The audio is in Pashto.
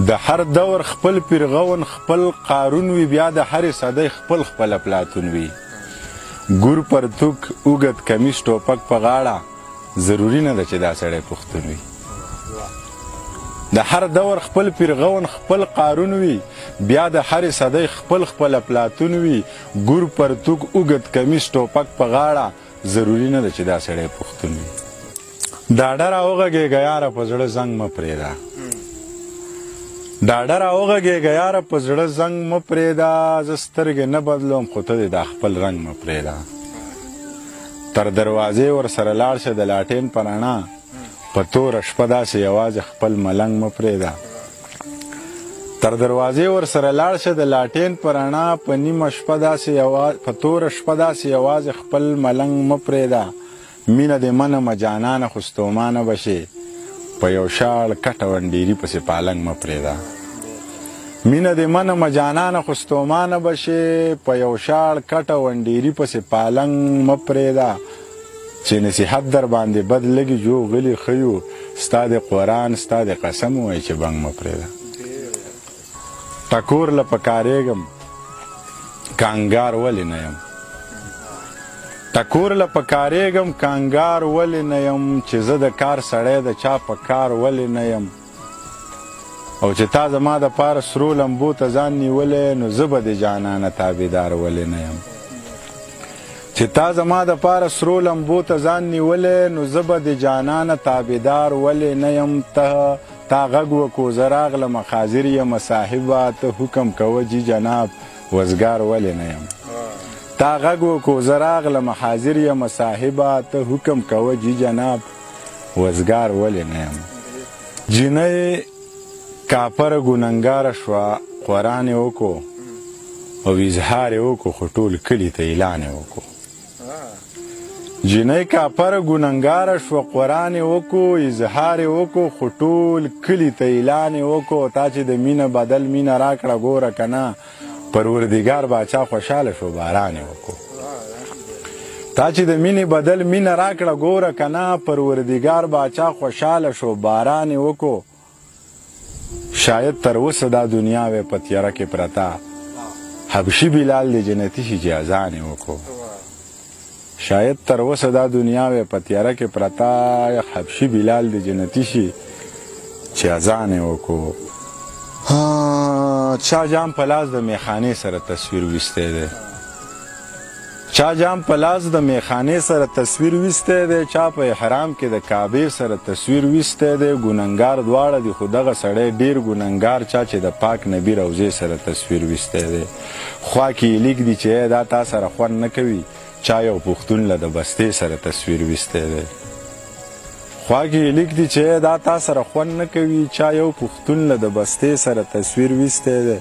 د هر دور خپل پیرغون خپل قارون وي بیا د هرې صدۍ خپل خپل افلاطون وي ګور پرتوک اوږد کمیس ټوپک په غاړه ضروري نه ده چې دا سړی پښتون وي د هر دور خپل پیرغون خپل قارون وي بیا د هرې صدۍ خپل خپل افلاطون وي ګور پرتوک اوږد کمیس ټوپک په غاړه ضروري نه ده چې دا سړی پښتون وي ډاډه راوغږېږه یاره په زړه زنګ مه پرېږده ډاډه راوغږېږه یاره په زړه زنګ مه پرېږده زه سترګې نه بدلوم خو ته دې دا خپل رنګ مه پرېږده تر دروازې ورسره لاړ شه د لاټین په رڼا په توره شپه داسې یوازې خپل ملنګ مه پرېږده تر دروازې ورسره لاړ شه د لاټین په رڼا په نیمه شپه داسې په توره شپه داسې یوازې خپل ملنګ مه پرېږده مینه دې منمه جانانه خو ستومانه به شې په یو شاړ کټه ونډیري پسې پالنګ مه پرېږده مینه دې منمه جانانه خو ستومانه به شې په یو شاړ کټه ونډیري پسې پالنګ مه پرېږده چې نصیحت در باندې بد لګي جو غلي ښیو ستا د قرآن ستا د قسم ووایي چې بنګ مه پرېږده ټکور له پکارېږم کانګار ولې نه یم ټکور له پکارېږم کانګار ولې نه یم چې زه د کار سړی د چا په کار ولې نه یم او چې تا زما دپاره سرو لمبو ته ځان نیولی نو زه به د جانانه تابعدار ولې نه یم چې تا زما دپاره سرو لمبو ته ځان نیولی نو زه به د جانانه تابعدار ولې نه یم تا غږ وکړو زه راغلم حاضر یم صاحبه ته حکم کوه جي جناب وزګار ولې نه یم تا غږ وکړو زه راغلم حاضر یم صاحبه ته حکم کوه جي جناب وزګار ولې نه یم جینۍ کاپره ګنهګاره شوه قرآن یې وکړو او اظهار یې وکړو خو ټول کلي ته اعلان یې وکړو جینۍ کاپره ګنهګاره شوه قرآن یې وکړو اظهار یې وکړو خو ټول کلي ته اعلان یې وکړو تا چې د مینه بدل مینه راکړه ګوره که نه پروردګار باچا خوشحاله شو باران یې وکړو تا چې د مینې بدل مینه راکړه ګوره که نه پروردګار باچا خوشحاله شو باران یې وکړو شاید تر اوسه دا دنیا وې په تیاره کې پرته حبشي بلال دې جنتي شي چې اذان یې وکړو شاید تر اوسه دا دنیا وې په تیاره کې پرته حبشي بلال دې جنتي شي چې اذان یې وکړو چا جام په لاس د میخانې سره تصویر ویستی دی چا جام په لاس د میخانې سره تصویر ویستی دی چا په احرام کې د کعبې سره تصویر ویستی دی ګنهګار دواړه دي خو دغه سړی ډېر ګنهګار چا چې د پاک نبي روضې سره تصویر ویستی دی خوا کې یې لیک دي چې دا تا سره خوند نه کوي چا یو پښتون له د بستې سره تصویر ویستی دی خوا کې یې لیک دي چې دا تا سره خوند نه کوي چا یو پښتون له د بستې سره تصویر ویستی دی